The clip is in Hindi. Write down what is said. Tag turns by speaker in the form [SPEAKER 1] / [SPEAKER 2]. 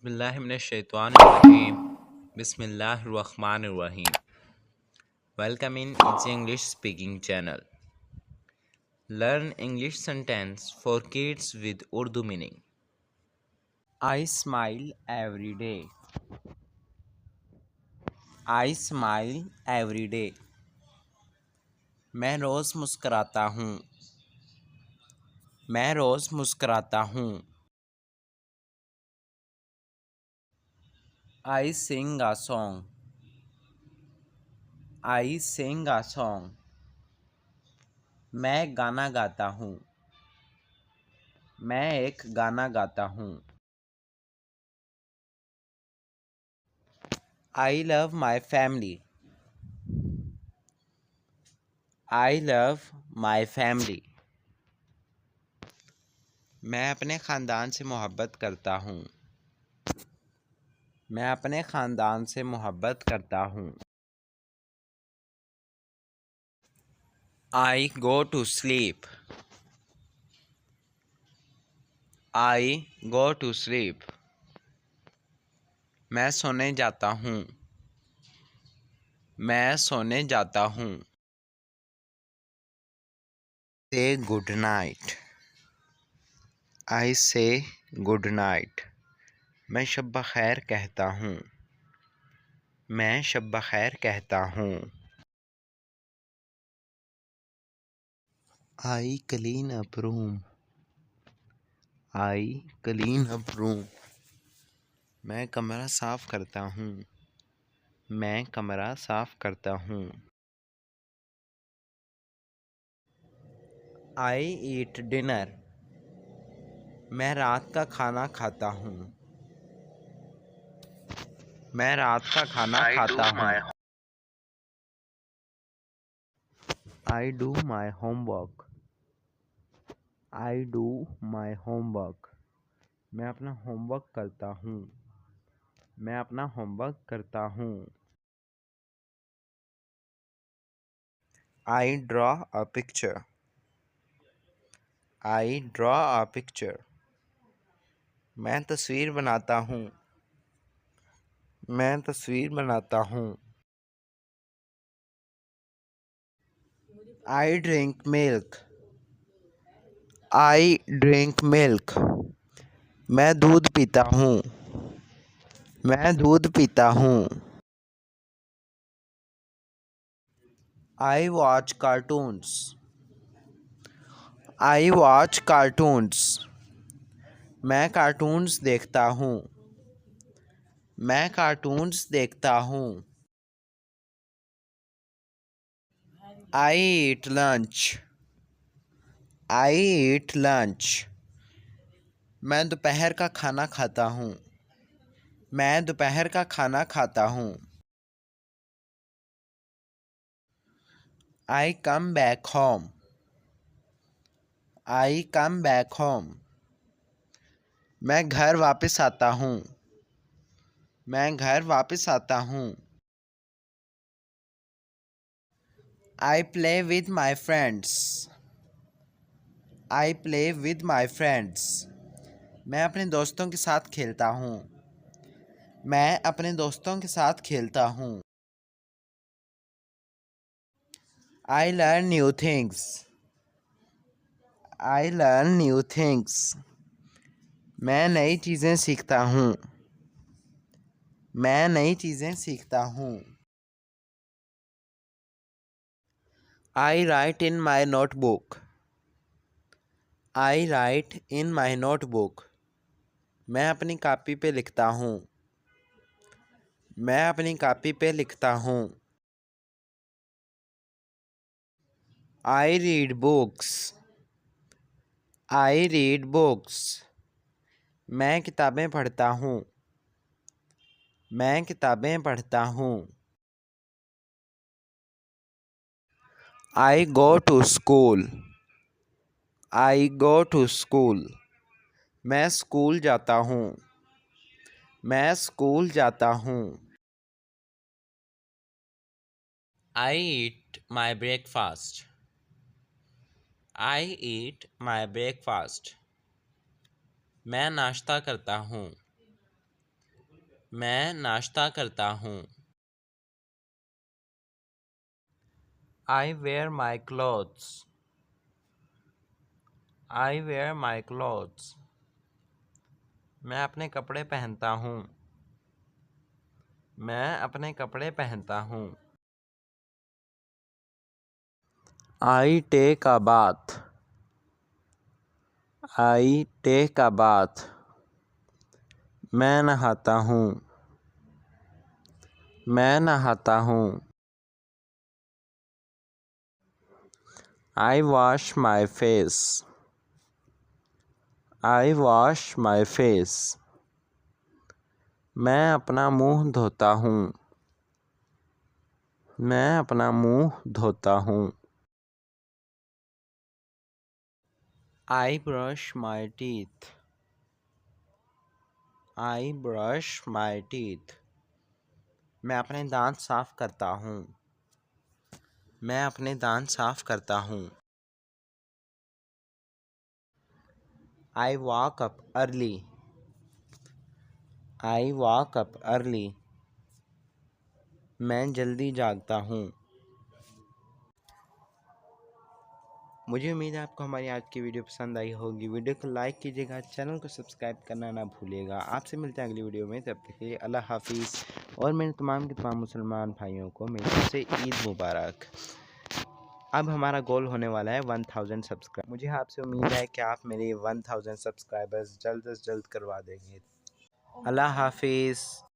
[SPEAKER 1] बिस्मिल्लाहिर्रहमानिर्रहीम बिस्मिल्लाहिर्रहमानिर्रहीम Welcome in Easy English Speaking Channel. Learn English sentence for kids with Urdu meaning. I smile every day. I smile every day. मैं रोज़ मुस्कुराता हूँ. मैं रोज़ मुस्कुराता हूँ. I sing a song. I sing a song. मैं गाना गाता हूँ. मैं एक गाना गाता हूँ. I love my family. I love my family. मैं अपने ख़ानदान से मोहब्बत करता हूँ. मैं अपने ख़ानदान से मोहब्बत करता हूँ. I go to sleep. I go to sleep. मैं सोने जाता हूँ. मैं सोने जाता हूँ. Say good night. I say good night. मैं शब बख़ैर कहता हूँ. मैं शब बख़ैर कहता हूँ. I clean up room. I clean up room. मैं कमरा साफ़ करता हूँ. मैं कमरा साफ़ करता हूँ. I eat dinner. मैं रात का खाना खाता हूँ. मैं रात का खाना खाता हूँ. I do my homework. I do my homework. मैं अपना होमवर्क करता हूँ. मैं अपना होमवर्क करता हूँ. I draw a picture. I draw a picture. मैं तस्वीर बनाता हूँ. मैं तस्वीर बनाता हूँ. I drink milk. I drink milk. मैं दूध पीता हूँ. मैं दूध पीता हूँ. I watch cartoons. I watch cartoons. मैं कार्टून्स देखता हूँ. मैं कार्टून्स देखता हूँ. I eat lunch. I eat lunch. मैं दोपहर का खाना खाता हूँ. मैं दोपहर का खाना खाता हूँ. I come back home. I come back home. मैं घर वापस आता हूँ. मैं घर वापस आता हूँ. I play with my friends. I play with my friends. मैं अपने दोस्तों के साथ खेलता हूँ. मैं अपने दोस्तों के साथ खेलता हूँ. I learn new things. I learn new things. मैं नई चीज़ें सीखता हूँ. मैं नई चीज़ें सीखता हूँ. I write in my notebook. I write in my notebook. मैं अपनी कॉपी पे लिखता हूँ. मैं अपनी कॉपी पे लिखता हूँ. I read books. I read books. मैं किताबें पढ़ता हूँ. मैं किताबें पढ़ता हूँ. I go to school. I go to school. मैं स्कूल जाता हूँ. मैं स्कूल जाता हूँ. I eat my breakfast. I eat my breakfast. मैं नाश्ता करता हूँ. मैं नाश्ता करता हूँ। I wear my clothes. I wear my clothes. मैं अपने कपड़े पहनता हूँ। मैं अपने कपड़े पहनता हूँ। I take a bath. I take a bath. मैं नहाता हूँ। मैं नहाता हूँ। I wash my face. I wash my face. मैं अपना मुंह धोता हूँ। मैं अपना मुंह धोता हूँ। I brush my teeth. I brush my teeth. मैं अपने दांत साफ करता हूँ। मैं अपने दांत साफ करता हूँ। I wake up early. I wake up early. मैं जल्दी जागता हूँ। मुझे उम्मीद है आपको हमारी आज की वीडियो पसंद आई होगी। वीडियो को लाइक कीजिएगा, चैनल को सब्सक्राइब करना ना भूलिएगा। आपसे मिलते हैं अगली वीडियो में, तब तक के लिए अल्लाह हाफिज़। और मेरे तमाम के तमाम मुसलमान भाइयों को मेरी तरफ से ईद मुबारक। अब हमारा गोल होने वाला है 1000 सब्सक्राइब। मुझे आपसे उम्मीद है कि आप मेरे 1000 सब्सक्राइबर्स जल्द से जल्द करवा देंगे। अल्लाह हाफिज़।